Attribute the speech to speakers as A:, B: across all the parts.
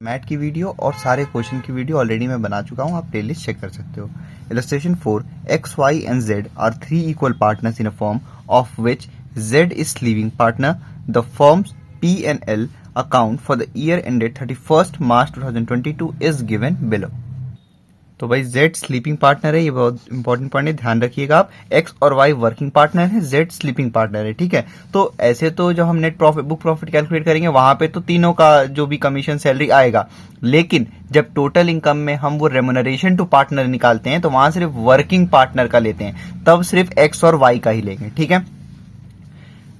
A: Math की video और सारे क्वेश्चन की वीडियो ऑलरेडी मैं बना चुका हूँ, आप प्लेलिस्ट चेक कर सकते हो। Illustration 4, X Y and Z are 3 equal partners in a firm of which Z is sleeping partner. The firm's P and L account for the year ended 31 March 2022 is given below. तो भाई Z sleeping partner है, ये बहुत important point है, ध्यान रखिएगा आप। X और Y वर्किंग पार्टनर है, Z स्लीपिंग पार्टनर है, ठीक है। तो ऐसे तो जब हम net profit book profit calculate करेंगे वहां पे तो तीनों का जो भी कमीशन सैलरी आएगा, लेकिन जब टोटल इनकम में हम वो रेमुनरेशन टू पार्टनर निकालते हैं तो वहां सिर्फ वर्किंग पार्टनर का लेते हैं, तब सिर्फ X और Y का ही लेंगे, ठीक है।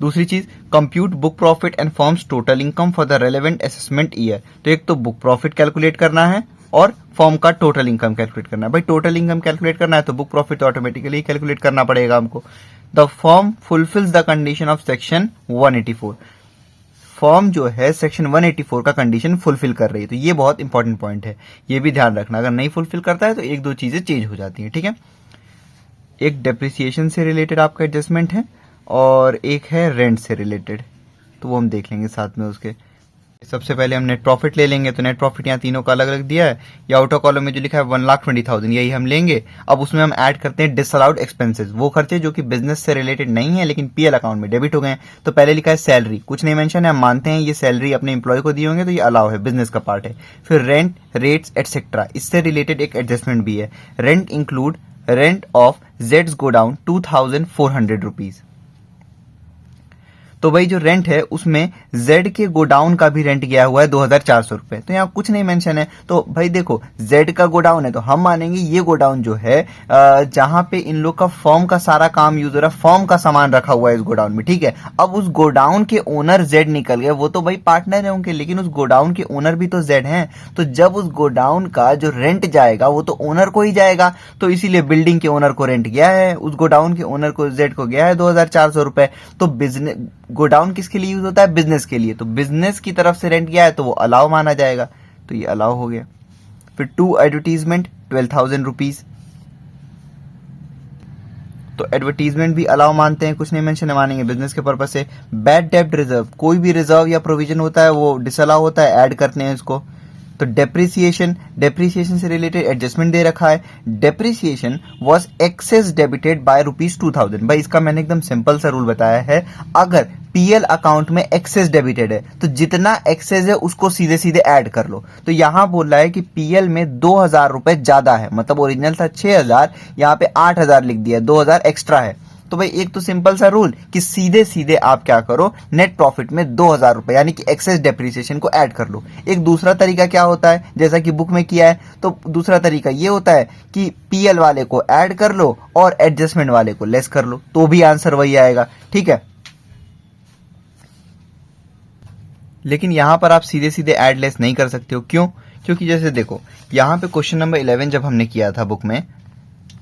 A: दूसरी चीज, compute book profit and firms total income for the relevant assessment year. तो एक तो बुक प्रॉफिट कैलकुलेट करना है और फर्म का टोटल इनकम कैलकुलेट करना है। भाई टोटल इनकम कैलकुलेट करना है तो बुक प्रॉफिट तो ऑटोमेटिकली कैलकुलेट करना पड़ेगा हमको। The firm fulfils the condition of section 184। Firm जो है सेक्शन 184 का कंडीशन फुलफिल कर रही है, तो ये बहुत इंपॉर्टेंट पॉइंट है, ये भी ध्यान रखना। अगर नहीं फुलफिल करता है तो एक दो चीजें चेंज हो जाती हैं, ठीक है। एक डेप्रिसिएशन से रिलेटेड आपका एडजस्टमेंट है और एक है रेंट से रिलेटेड, तो वो हम देख लेंगे साथ में उसके। सबसे पहले हम नेट प्रॉफिट ले लेंगे, तो नेट प्रॉफिट यहाँ तीनों का अलग अलग दिया है, या आउटर कॉलम में जो लिखा है 1,20,000 यही हम लेंगे। अब उसमें हम ऐड करते हैं डिसअलाउड एक्सपेंसेस, वो खर्चे जो कि बिजनेस से रिलेटेड नहीं है लेकिन पीएल अकाउंट में डेबिट हो गए हैं। तो पहले लिखा है सैलरी, कुछ नहीं मेंशन है, हम मानते हैं ये सैलरी अपने एम्प्लॉय को दिए होंगे तो ये अलाउ है, बिजनेस का पार्ट है। फिर रेंट, रेट्स एटसेट्रा, इससे रिलेटेड एक एडजस्टमेंट भी है। Rent include rent of Jades godown 2,400 rupees. तो भाई जो रेंट है उसमें जेड के गोडाउन का भी रेंट गया हुआ है 2,400 रुपए, तो यहाँ कुछ नहीं मेंशन है। तो भाई देखो जेड का गोडाउन है तो हम मानेंगे ये गोडाउन जो है जहां पे इन लोग का फर्म का सारा काम यूज हो रहा है, फर्म का सामान रखा हुआ है इस गोडाउन में, ठीक है। अब उस गोडाउन के ओनर जेड निकल गए, वो तो भाई पार्टनर है उनके, लेकिन उस गोडाउन के ओनर भी तो जेड हैं। तो जब उस गोडाउन का जो रेंट जाएगा वो तो ओनर को ही जाएगा, तो इसीलिए बिल्डिंग के ओनर को रेंट गया है, उस गोडाउन के ओनर को जेड को गया है 2,400 रुपए। तो बिजनेस गोडाउन किसके लिए यूज होता है? बिजनेस के लिए, तो बिजनेस की तरफ से रेंट गया है तो वो अलाउ माना जाएगा, तो ये अलाउ हो गया। फिर 2 एडवर्टीजमेंट 12,000 रुपीज, तो एडवर्टीजमेंट भी अलाउ मानते हैं, कुछ नहीं मेंशन है, मानेंगे बिजनेस के पर्पज से। बैड डेब्ट रिजर्व, कोई भी रिजर्व या प्रोविजन होता है वो डिसअलाउ होता है, ऐड करते हैं इसको। तो डेप्रिसिएशन, डेप्रिसिएशन से रिलेटेड एडजस्टमेंट दे रखा है। Depreciation was excess debited by ₹2,000। भाई इसका मैंने एकदम सिंपल सा रूल बताया है, अगर पीएल अकाउंट में एक्सेस डेबिटेड है तो जितना एक्सेस है उसको सीधे सीधे ऐड कर लो। तो यहां बोल रहा है कि पीएल में 2,000 रुपए ज्यादा है, मतलब ओरिजिनल था 6,000, यहां पे 8,000 लिख दिया, 2,000 एक्स्ट्रा है। तो भाई एक तो सिंपल सा रूल कि सीधे सीधे आप क्या करो, नेट प्रॉफिट में 2,000 रुपए यानी कि एक्सेस डेप्रिसिएशन को ऐड कर लो। एक दूसरा तरीका क्या होता है, जैसा कि बुक में किया है, तो दूसरा तरीका ये होता है कि पीएल वाले को ऐड कर लो और एडजस्टमेंट वाले को लेस कर लो, तो भी आंसर वही आएगा, ठीक है। लेकिन यहां पर आप सीधे सीधे ऐड लेस नहीं कर सकते हो, क्यों? क्योंकि जैसे देखो यहां पे क्वेश्चन नंबर 11 जब हमने किया था बुक में,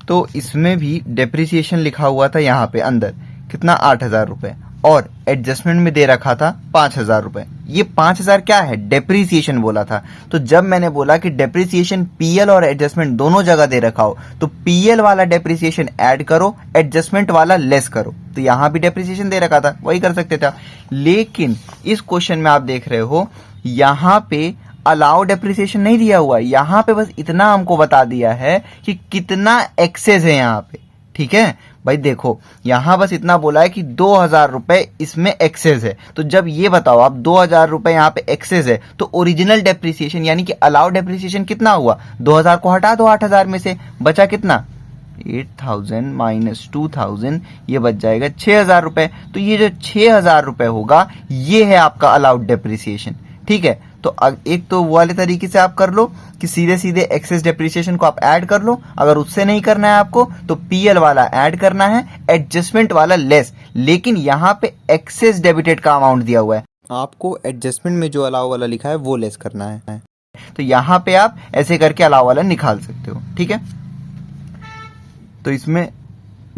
A: तो इसमें भी डेप्रिसिएशन लिखा हुआ था यहाँ पे अंदर कितना, 8,000 रुपए, और एडजस्टमेंट में दे रखा था 5,000 रुपए। ये 5,000 क्या है? डेप्रिसिएशन बोला था। तो जब मैंने बोला कि डेप्रिसिएशन पीएल और एडजस्टमेंट दोनों जगह दे रखा हो तो पीएल वाला डेप्रिसिएशन ऐड करो, एडजस्टमेंट वाला लेस करो, तो यहां भी डेप्रिसिएशन दे रखा था, वही कर सकते थे। लेकिन इस क्वेश्चन में आप देख रहे हो यहां पे अलाउ डेप्रिसिएशन नहीं दिया हुआ है, यहां पे बस इतना हमको बता दिया है कि कितना एक्सेस है यहां पे, ठीक है। भाई देखो यहां बस इतना बोला है कि 2,000 रुपए इसमें एक्सेस है, तो जब ये बताओ आप 2,000 रुपए यहां पे एक्सेस है तो ओरिजिनल डेप्रिसिएशन यानी कि अलाउ डेप्रिसिएशन कितना हुआ? 2,000 को हटा दो 8,000 में से, बचा कितना? 8,000 माइनस 2,000, ये बच जाएगा 6,000 रुपए। तो ये जो 6,000 रुपए होगा ये है आपका अलाउड डेप्रिसिएशन, ठीक है। तो एक तो वो वाले तरीके से आप कर लो कि सीधे सीधे एक्सेस डेप्रिसिएशन को आप ऐड कर लो, अगर उससे नहीं करना है आपको तो पीएल वाला ऐड करना है, एडजस्टमेंट वाला लेस। लेकिन यहां पे एक्सेस डेबिटेड का अमाउंट दिया हुआ है, आपको एडजस्टमेंट में जो अलाउ वाला लिखा है वो लेस करना है, तो यहां पे आप ऐसे करके अलाउ वाला निकाल सकते हो, ठीक है। तो इसमें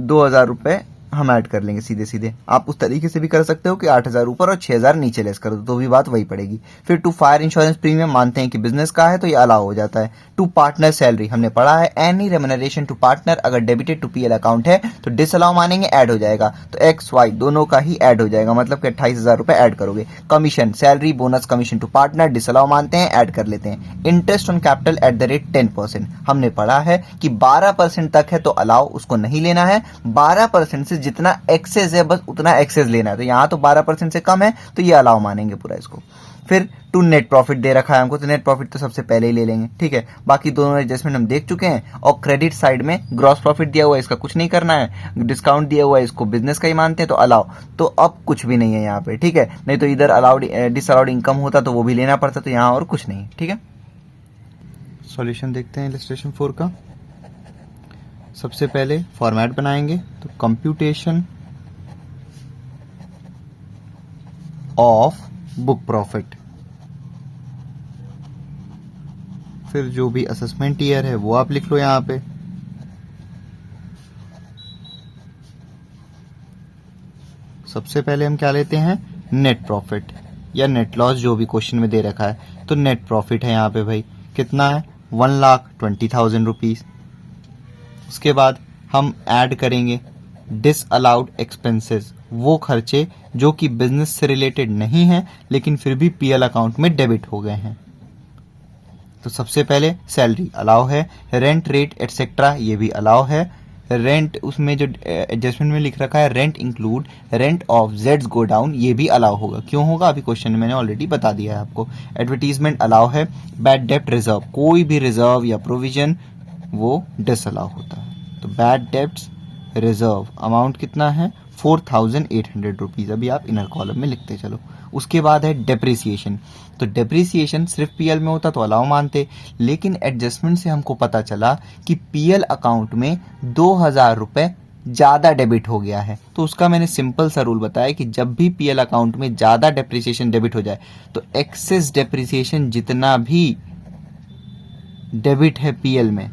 A: 2,000 रुपए हम ऐड कर लेंगे सीधे सीधे। आप उस तरीके से भी कर सकते हो कि 8,000 ऊपर और 6,000 नीचे लेस कर दो, तो भी बात वही पड़ेगी। फिर टू फायर इंश्योरेंस प्रीमियम मानते हैं कि बिजनेस का है तो ये अलाउ हो जाता है। टू पार्टनर सैलरी हमने पढ़ा है, एनी रेम्युनरेशन टू पार्टनर अगर डेबिटेड टू पीएल अकाउंट है तो डिसअलाउ मानेंगे, ऐड हो जाएगा। तो एक्स वाई दोनों का ही ऐड हो जाएगा, मतलब कि 28,000 रुपए ऐड करोगे। Commission salary bonus commission to partner disallow मानते हैं, ऐड कर लेते हैं। Interest on capital at the rate 10%, हमने पढ़ा है कि 12% तक है तो अलाउ, उसको नहीं लेना है। 12% से जितना एक्सेस है बस उतना एक्सेस लेना है, तो यहां तो 12% से कम है तो ये अलाउ मानेंगे पूरा इसको। फिर टू नेट प्रॉफिट दे रखा है हमको, तो नेट प्रॉफिट तो सबसे पहले ही ले लेंगे, ठीक है। बाकी दोनों एडजस्टमेंट हम देख चुके हैं। और क्रेडिट साइड में ग्रॉस प्रॉफिट दिया हुआ है, इसका कुछ नहीं करना है। डिस्काउंट दिया हुआ है, इसको बिजनेस का ही मानते हैं तो अलाउ। तो अब कुछ भी नहीं है यहाँ पे, ठीक है। नहीं तो इधर अलाउड डिसअलाउड इनकम होता तो वो भी लेना पड़ता, तो यहाँ और कुछ नहीं, ठीक है। सॉल्यूशन देखते हैं इलस्ट्रेशन 4 का। सबसे पहले फॉर्मेट बनाएंगे, तो कंप्यूटेशन ऑफ बुक प्रॉफिट, फिर जो भी असेसमेंट ईयर है वो आप लिख लो यहां पे। सबसे पहले हम क्या लेते हैं, नेट प्रॉफिट या नेट लॉस, जो भी क्वेश्चन में दे रखा है। तो नेट प्रॉफिट है यहाँ पे भाई, कितना है 1,20,000 रुपीज। उसके बाद हम ऐड करेंगे डिसअलाउड एक्सपेंसेस, वो खर्चे जो कि बिजनेस से रिलेटेड नहीं है लेकिन फिर भी पीएल अकाउंट में डेबिट हो गए हैं। तो सबसे पहले सैलरी अलाउ है, रेंट रेट एटसेट्रा ये भी अलाउ है। रेंट उसमें जो एडजस्टमेंट में लिख रखा है rent include rent of Jades go down, ये भी अलाउ होगा। क्यों होगा अभी क्वेश्चन में मैंने ऑलरेडी बता दिया है आपको। एडवर्टीजमेंट अलाउ है। बैड डेप्ट रिजर्व, कोई भी रिजर्व या प्रोविजन वो डिसअलाउ होता है। तो बैड डेप्ट रिजर्व अमाउंट कितना है 4,800 रुपीज, अभी आप इनर कॉलम में लिखते चलो। उसके बाद है डेप्रिसिएशन, तो डेप्रिसिएशन सिर्फ पीएल में होता तो अलाउ मानते, लेकिन एडजस्टमेंट से हमको पता चला कि पीएल अकाउंट में 2,000 रुपए ज्यादा डेबिट हो गया है। तो उसका मैंने सिंपल सा रूल बताया कि जब भी पीएल अकाउंट में ज्यादा डेप्रिसिएशन डेबिट हो जाए तो एक्सेस डेप्रिसिएशन जितना भी डेबिट है पीएल में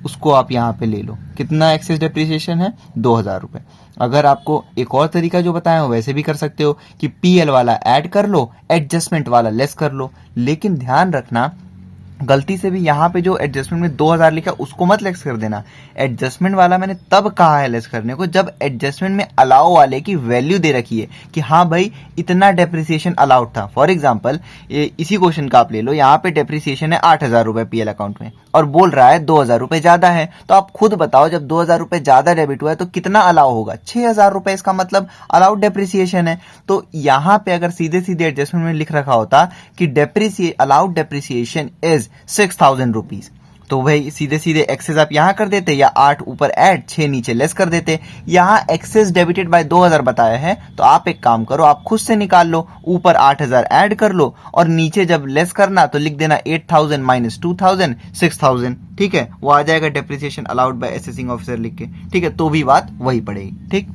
A: उसको आप यहाँ पे ले लो। कितना एक्सेस डेप्रिसिएशन है 2,000 रुपए। अगर आपको एक और तरीका जो बताया हो वैसे भी कर सकते हो कि पीएल वाला ऐड कर लो, एडजस्टमेंट वाला लेस कर लो। लेकिन ध्यान रखना गलती से भी यहाँ पे जो एडजस्टमेंट में 2,000 लिखा उसको मत लेस कर देना। एडजस्टमेंट वाला मैंने तब कहा है लेस करने को जब एडजस्टमेंट में अलाउ वाले की वैल्यू दे रखी है कि हाँ भाई इतना डेप्रिसिएशन अलाउड था। फॉर एग्जांपल इसी क्वेश्चन का आप ले लो, यहाँ पे डेप्रिसिएशन है 8,000 रुपए पीएल अकाउंट में और बोल रहा है 2,000 रुपए ज्यादा है। तो आप खुद बताओ जब 2,000 रुपए ज्यादा डेबिट हुआ है तो कितना अलाउ होगा 6,000 रुपए, इसका मतलब अलाउड डेप्रिसिएशन है। तो यहाँ पे अगर सीधे सीधे एडजस्टमेंट में लिख रखा होता कि अलाउड डेप्रिसिएशन इज 6,000 रुपीज, तो भाई सीधे सीधे एक्सेस आप यहां कर देते या 8 ऊपर ऐड 6 नीचे लेस कर देते। यहां एक्सेस डेबिटेड बाय 2,000 बताया है तो आप एक काम करो, आप खुद से निकाल लो, ऊपर 8,000 ऐड कर लो और नीचे जब लेस करना तो लिख देना 8,000 माइनस 2,000 6,000, ठीक है। वो आ जाएगा depreciation allowed by assessing officer लिख के, ठीक है। तो भी बात वही पड़ेगी, ठीक।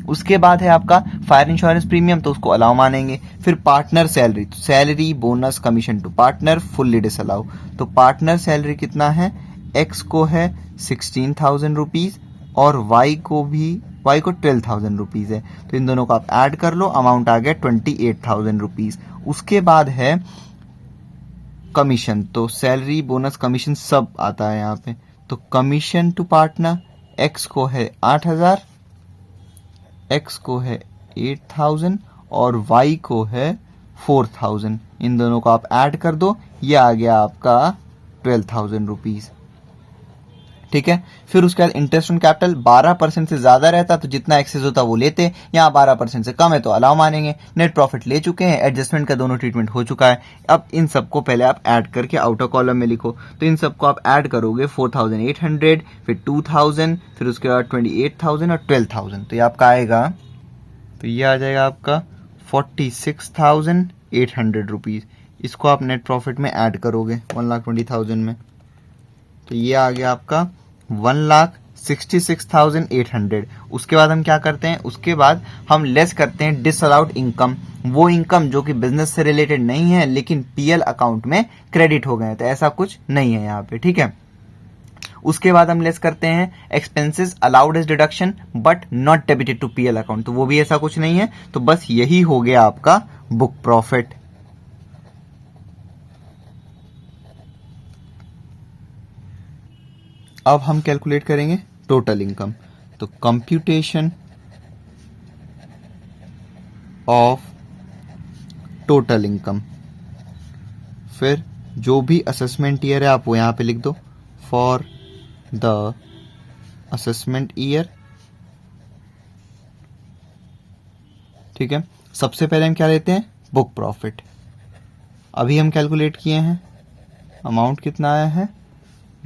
A: उसके बाद है आपका फायर इंश्योरेंस प्रीमियम, तो उसको अलाउ मानेंगे। फिर पार्टनर सैलरी, तो salary bonus commission to partner fully disallow. तो पार्टनर सैलरी कितना है, एक्स को है 16,000 रुपीज और वाई को 12,000 रुपीज है। तो इन दोनों को आप ऐड कर लो, अमाउंट आ गया 28,000 रुपीज। उसके बाद है कमीशन, तो सैलरी बोनस कमीशन सब आता है यहाँ पे। तो कमीशन टू पार्टनर एक्स को है 8,000, एक्स को है 8,000 और वाई को है 4,000। इन दोनों को आप ऐड कर दो, ये आ गया आपका 12,000 रुपीज, ठीक है। फिर उसके बाद इंटरेस्ट ऑन कैपिटल 12% से ज्यादा रहता तो जितना एक्सेस होता वो लेते, यहाँ 12% से कम है तो अलाउ मानेंगे। नेट प्रॉफिट ले चुके हैं, एडजस्टमेंट का दोनों ट्रीटमेंट हो चुका है। अब इन सबको पहले आप ऐड करके आउटर कॉलम में लिखो, तो इन सबको आप ऐड करोगे 4,800 फिर 2,000 फिर उसके बाद 28,000 और 12,000, तो ये आपका आएगा, तो ये आ जाएगा आपका 46,800 रुपीज। इसको आप नेट प्रॉफिट में ऐड करोगे 1,20,000 में, तो ये आ गया आपका 1,66,800। उसके बाद हम क्या करते हैं, उसके बाद हम लेस करते हैं डिसअलाउड इनकम, वो इनकम जो कि बिजनेस से रिलेटेड नहीं है लेकिन पीएल अकाउंट में क्रेडिट हो गए हैं, तो ऐसा कुछ नहीं है यहाँ पे, ठीक है। उसके बाद हम लेस करते हैं expenses allowed as deduction but not debited to PL account, तो वो भी ऐसा कुछ नहीं है, तो बस यही हो गया आपका बुक प्रॉफिट। अब हम कैलकुलेट करेंगे टोटल इनकम, तो कंप्यूटेशन ऑफ टोटल इनकम, फिर जो भी असेसमेंट ईयर है आप वो यहां पे लिख दो, फॉर द असेसमेंट ईयर। ठीक है, सबसे पहले हम क्या लेते हैं, बुक प्रॉफिट। अभी हम कैलकुलेट किए हैं, अमाउंट कितना आया है,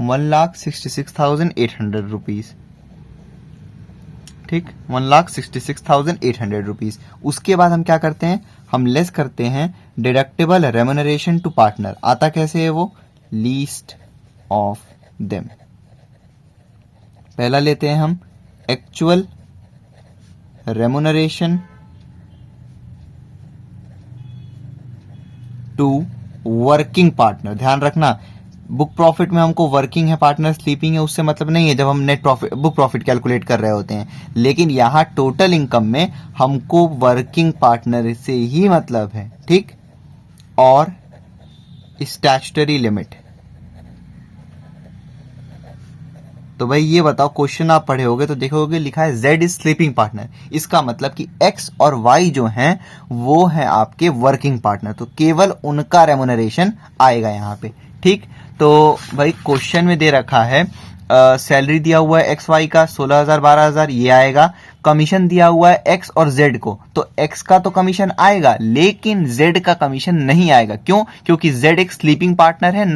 A: 1,66,800 रुपीज। ठीक, 1,66,800 रुपीज। उसके बाद हम क्या करते हैं, हम लेस करते हैं डिडक्टेबल रेम्यूनरेशन टू पार्टनर। आता कैसे है वो, लीस्ट ऑफ देम। पहला लेते हैं हम actual remuneration to working partner. ध्यान रखना, बुक प्रॉफिट में हमको वर्किंग है पार्टनर, स्लीपिंग है, उससे मतलब नहीं है जब हम net profit book profit calculate कर रहे होते हैं। लेकिन यहां टोटल इनकम में हमको वर्किंग पार्टनर से ही मतलब है। ठीक, और स्टैट्यूटरी लिमिट। तो भाई ये बताओ, क्वेश्चन आप पढ़े होगे तो देखोगे लिखा है Z इज स्लीपिंग पार्टनर, इसका मतलब कि X और Y जो हैं वो हैं आपके वर्किंग पार्टनर, तो केवल उनका रेम्यूनरेशन आएगा यहाँ पे। ठीक, तो भाई क्वेश्चन में दे रखा है सैलरी दिया हुआ है XY का 16,000 12,000, ये आएगा। कमीशन दिया हुआ है X और Z को, तो X का तो कमीशन आएगा लेकिन Z का कमीशन नहीं आएगा। क्यों, क्योंकि Z एक स्लीपिंग पार्टनर है,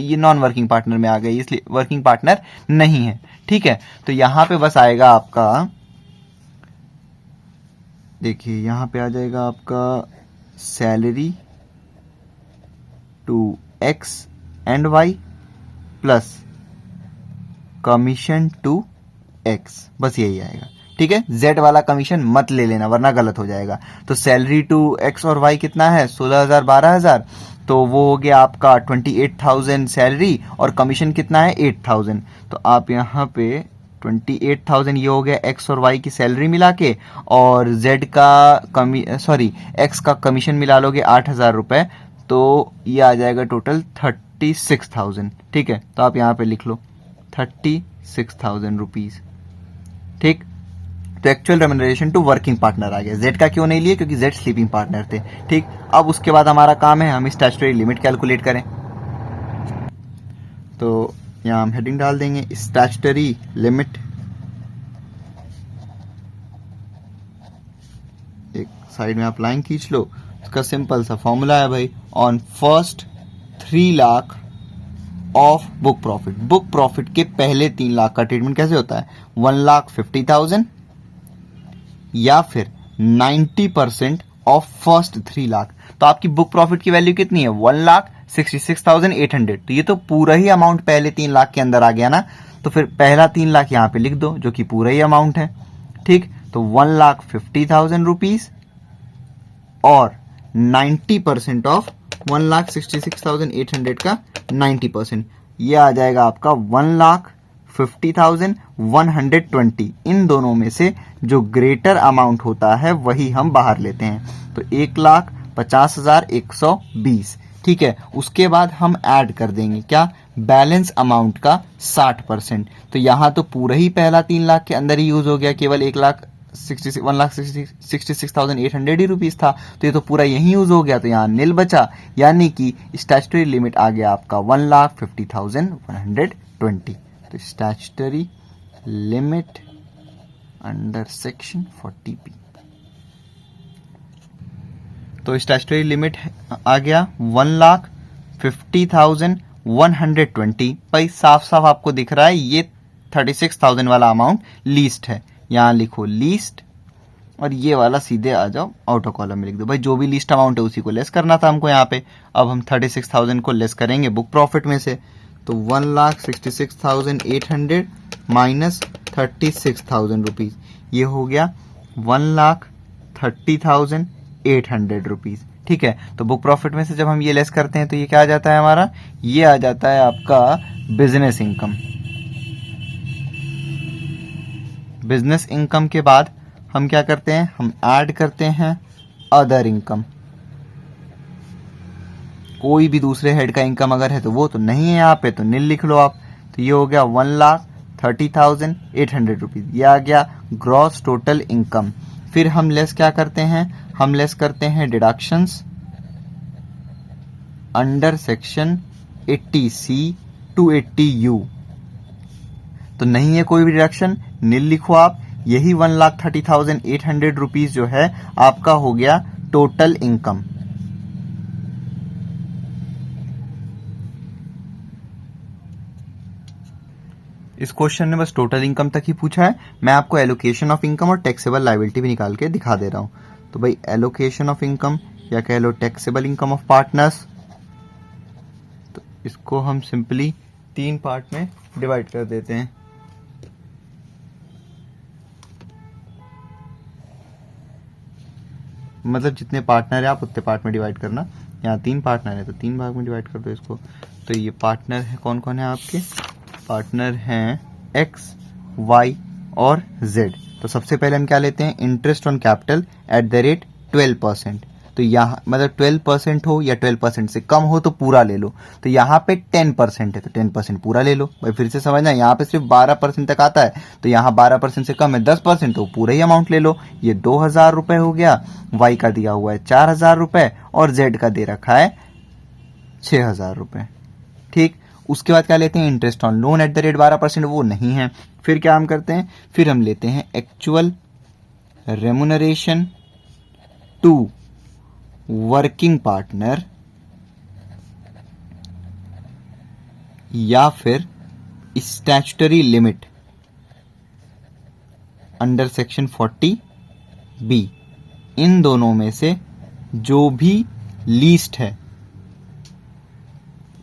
A: ये नॉन वर्किंग पार्टनर में आ गया, इसलिए वर्किंग पार्टनर नहीं है। ठीक है, तो यहां पे बस आएगा आपका, देखिए यहां पे आ जाएगा आपका salary to X and Y plus commission to X, बस यही आएगा। ठीक है, Z वाला कमीशन मत ले लेना वरना गलत हो जाएगा। तो सैलरी टू X और Y कितना है, 16,000 12,000, तो वो हो गया आपका 28,000 सैलरी, और कमीशन कितना है 8,000। तो आप यहाँ पे 28,000 ये हो गया X और Y की सैलरी मिला के, और Z का X का कमीशन मिला लोगे 8,000 रुपए, तो ये आ जाएगा टोटल 36,000। ठीक है, तो आप यहाँ पे लिख लो 36,000 रुपीज। ठीक, तो actual remuneration to working partner आ गया। Z का क्यों नहीं लिए, क्योंकि Z स्लीपिंग पार्टनर थे। ठीक, अब उसके बाद हमारा काम है हम स्टैट्यूटरी लिमिट कैलकुलेट करें। तो यहां हम हेडिंग डाल देंगे स्टैट्यूटरी लिमिट। एक साइड में आप लाइन खींच लो, इसका सिंपल सा फॉर्मूला है भाई, on first 3 lakh of book profit. Book profit के पहले 3 लाख का ट्रीटमेंट कैसे होता है, 1,50,000 या फिर 90% ऑफ फर्स्ट 3 लाख। तो आपकी बुक प्रॉफिट की वैल्यू कितनी है, 1,66,800। तो ये तो पूरा ही अमाउंट पहले 3 लाख के अंदर आ गया ना, तो फिर पहला 3 लाख यहां पे लिख दो जो कि पूरा ही अमाउंट है। ठीक, तो 1,50,000 रुपीज और 90% ऑफ 1,66,800 का 90%, ये आ जाएगा आपका 1,50,120। इन दोनों में से जो ग्रेटर अमाउंट होता है वही हम बाहर लेते हैं, तो 1,50,120। ठीक है, उसके बाद हम ऐड कर देंगे क्या, बैलेंस अमाउंट का 60%। तो यहां तो पूरा ही पहला 3 लाख के अंदर ही यूज हो गया, केवल 1,66,800 ही रुपीज था, तो ये तो पूरा यही यूज हो गया, तो यहाँ नील बचा, यानी कि स्टैट्यूटरी लिमिट आ गया आपका 1,50,120। तो statutory limit under section 40B, तो स्टैट्यूटरी लिमिट आ गया 1,50,120। भाई साफ साफ आपको दिख रहा है ये 36,000 वाला अमाउंट लीस्ट है, यहां लिखो लीस्ट, और ये वाला सीधे आ जाओ आउटर कॉलम में लिख दो। भाई जो भी लीस्ट अमाउंट है उसी को लेस करना था हमको यहाँ पे। अब हम 36,000 को लेस करेंगे बुक प्रॉफिट में से, तो 1,66,800 माइनस 36,000 रुपीज, ये हो गया 1,30,800 रुपीज। ठीक है, तो बुक प्रॉफिट में से जब हम ये लेस करते हैं तो ये क्या आ जाता है हमारा, ये आ जाता है आपका बिजनेस इनकम। बिजनेस इनकम के बाद हम क्या करते हैं, हम ऐड करते हैं अदर इनकम। कोई भी दूसरे हेड का इनकम अगर है तो वो तो नहीं है यहाँ पे, तो नील लिख लो आप। तो ये हो गया 1,30,800 रुपीज, ये आ गया ग्रॉस टोटल इनकम। फिर हम लेस क्या करते हैं, हम लेस करते हैं deductions under section 80C to 80U। तो नहीं है कोई भी डिडक्शन, नील लिखो आप। यही 1,30,800 रुपीज जो है आपका हो गया टोटल इनकम। इस क्वेश्चन ने बस टोटल इनकम तक ही पूछा है। मैं आपको एलोकेशन ऑफ इनकम और टैक्सेबल लायबिलिटी भी निकाल के दिखा दे रहा हूं। तो भाई एलोकेशन ऑफ इनकम या कह लो टैक्सेबल इनकम ऑफ पार्टनर्स, तो इसको हम सिंपली 3 पार्ट में डिवाइड कर देते हैं। मतलब जितने पार्टनर है आप उतने पार्ट में डिवाइड करना। यहाँ 3 पार्टनर है तो 3 भाग में डिवाइड कर दो इसको। तो ये पार्टनर है, कौन कौन है आपके पार्टनर हैं, एक्स, वाई और जेड। तो सबसे पहले हम क्या लेते हैं, interest on capital at the rate 12%। तो यहाँ मतलब 12% हो या 12% से कम हो तो पूरा ले लो। तो यहाँ पे 10% है तो 10% पूरा ले लो। भाई फिर से समझना, यहाँ पे सिर्फ 12% तक आता है, तो यहाँ 12% से कम है 10%, तो पूरा ही अमाउंट ले लो। ये 2,000 रुपए हो गया, वाई का दिया हुआ है 4,000 रुपए और जेड का दे रखा है 6,000 रुपए। ठीक, उसके बाद क्या लेते हैं, interest on loan eight the rate 12%, वो नहीं है। फिर क्या हम करते हैं, फिर हम लेते हैं actual remuneration to working partner या फिर statutory limit under section 40B। इन दोनों में से जो भी लीस्ट है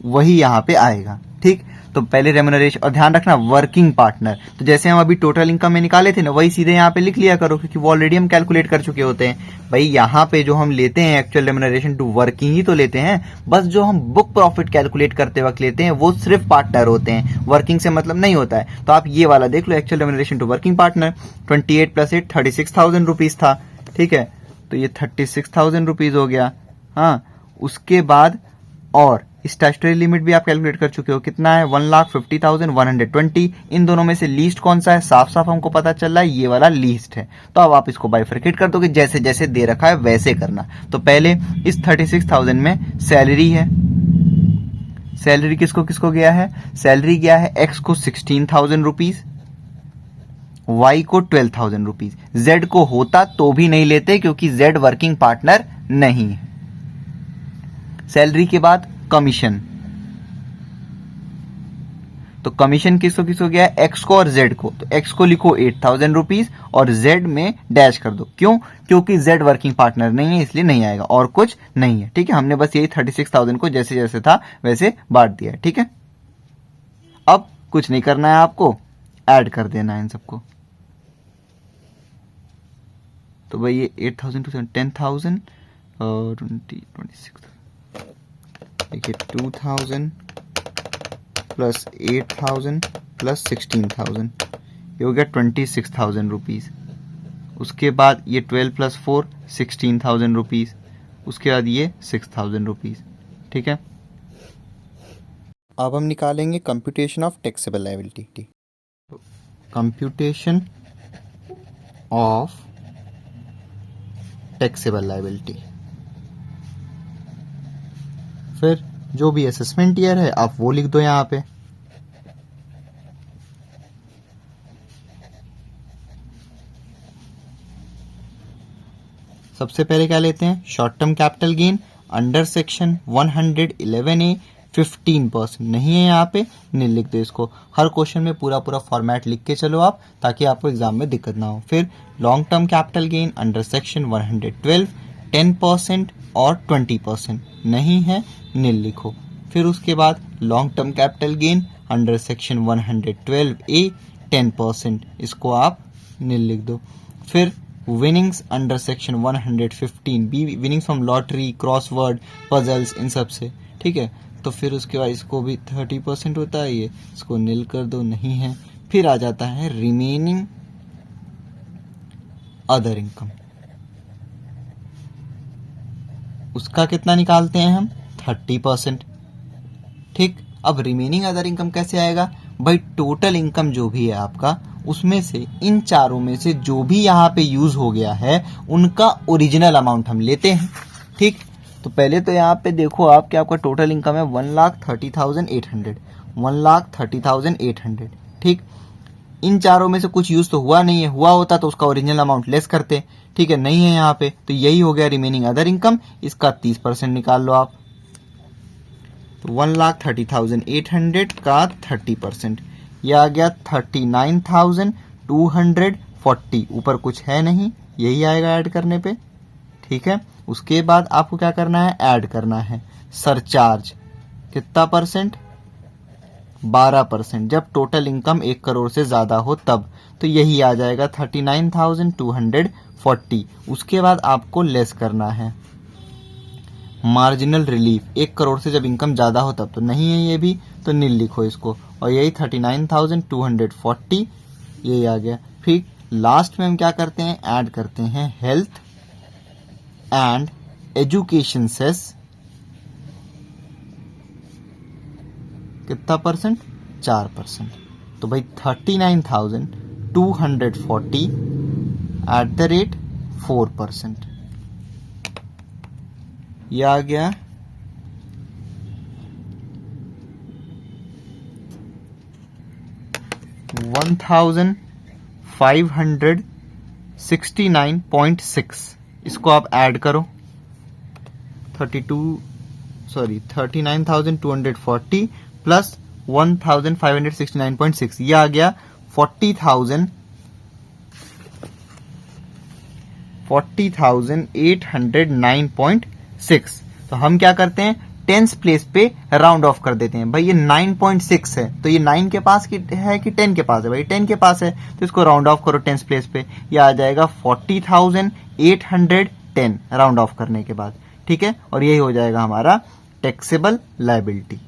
A: वही यहां पे आएगा। ठीक, तो पहले रेमुनरेशन, और ध्यान रखना वर्किंग पार्टनर, तो जैसे हम अभी टोटल इनकम में निकाले थे ना, वही सीधे यहाँ पे लिख लिया करो, क्योंकि वो ऑलरेडी हम कैलकुलेट कर चुके होते हैं। भाई यहाँ पे जो हम लेते हैं एक्चुअल रेमुनरेशन टू वर्किंग ही तो लेते हैं, बस जो हम बुक प्रॉफिट कैलकुलेट करते वक्त लेते हैं वो सिर्फ पार्टनर होते हैं, वर्किंग से मतलब नहीं होता है। तो आप ये वाला देख लो, actual remuneration to working partner 28 + 8 36,000 rupees था। ठीक है, तो ये 36,000 रुपीज हो गया। हाँ, उसके बाद और स्टैट्यूटरी लिमिट भी आप कैलकुलेट कर चुके हो, कितना है 1,50,120। इन दोनों में से लीस्ट कौन सा है, साफ साफ हमको पता चल रहा है ये वाला लीस्ट है। तो अब आप इसको बाइफरकेट कर दोगे, जैसे जैसे दे रखा है वैसे करना। तो पहले इस 36,000 में सैलरी है, सैलरी किसको किसको गया है, सैलरी गया है एक्स को 16,000 रुपीज, वाई को 12,000 रुपीज। जेड को होता तो भी नहीं लेते क्योंकि जेड वर्किंग पार्टनर नहीं है। सैलरी के बाद कमीशन, तो कमीशन किसको किसको गया है, एक्स को और जेड को। तो एक्स को लिखो 8,000 रुपीज और जेड में डैश कर दो। क्यों, क्योंकि जेड वर्किंग पार्टनर नहीं है इसलिए नहीं आएगा, और कुछ नहीं है। ठीक है, हमने बस यही 36,000 को जैसे जैसे था वैसे बांट दिया है। ठीक है, अब कुछ नहीं करना है आपको, ऐड कर देना है इन सबको। तो भाई ये 8,000 to 10,000 और 26, देखिए 2,000 प्लस 8,000 प्लस 16,000, ये हो गया 26,000 रुपीज। उसके बाद ये 12 + 4 16,000 रुपीज, उसके बाद ये 6,000 रुपीज। ठीक है, अब हम निकालेंगे computation of taxable liability. Computation of taxable liability, फिर जो भी असेसमेंट ईयर है आप वो लिख दो यहां पे। सबसे पहले क्या लेते हैं, short term capital gain under section 111A 15% नहीं है यहाँ पे, नहीं लिख दो इसको। हर क्वेश्चन में पूरा पूरा फॉर्मेट लिख के चलो आप, ताकि आपको एग्जाम में दिक्कत ना हो। फिर long term capital gain under section 112 10% और 20% नहीं है, नील लिखो। फिर उसके बाद long term capital gain under section 112A 10%, इसको आप नील लिख दो। फिर winnings under section 115B, winnings from lottery, crossword, puzzles, इन सब से। ठीक है, तो फिर उसके बाद इसको भी 30% होता है, ये इसको नील कर दो, नहीं है। फिर आ जाता है रिमेनिंग अदर इनकम, उसका कितना निकालते हैं हम 30%। ठीक, अब रिमेनिंग अदर इनकम कैसे आएगा भाई, टोटल इनकम जो भी है आपका उसमें से इन चारों में से जो भी यहाँ पे यूज हो गया है उनका ओरिजिनल अमाउंट हम लेते हैं। ठीक, तो पहले तो यहाँ पे देखो आप कि आपका टोटल इनकम है 1,30,800, 1,30,800। ठीक, इन चारों में से कुछ यूज तो हुआ नहीं है, हुआ होता तो उसका ओरिजिनल अमाउंट लेस करते। ठीक है, नहीं है यहाँ पे, तो यही हो गया रिमेनिंग अदर इनकम, इसका 30% निकाल लो आप। तो 1,30,800 का 30%, यह आ गया 39,240। ऊपर कुछ है नहीं, यही आएगा ऐड करने पे। ठीक है, उसके बाद आपको क्या करना है, ऐड करना है सरचार्ज। कितना परसेंट, 12%, जब टोटल इनकम 1 करोड़ से ज्यादा हो तब। तो यही आ जाएगा 39,240। उसके बाद आपको लेस करना है मार्जिनल रिलीफ, 1 करोड़ से जब इनकम ज्यादा हो तब, तो नहीं है ये भी, तो नील लिखो इसको, और यही 39,240 यही आ गया। फिर लास्ट में हम क्या करते हैं, ऐड करते हैं हेल्थ एंड एजुकेशन सेस। कितना परसेंट, 4%। तो भाई 39,240 एट द रेट 4%, यह आ गया 1,569.6। इसको आप ऐड करो, 39,240 प्लस 1,569.6, यह आ गया 40,809.6। तो हम क्या करते हैं, टेंस प्लेस पे राउंड ऑफ कर देते हैं। भाई ये 9.6 है, तो ये 9 के पास है कि 10 के पास है, भाई 10 के पास है, तो इसको राउंड ऑफ करो टेंस प्लेस पे, ये आ जाएगा 40,810 राउंड ऑफ करने के बाद। ठीक है, और यही हो जाएगा हमारा टैक्सेबल लायबिलिटी।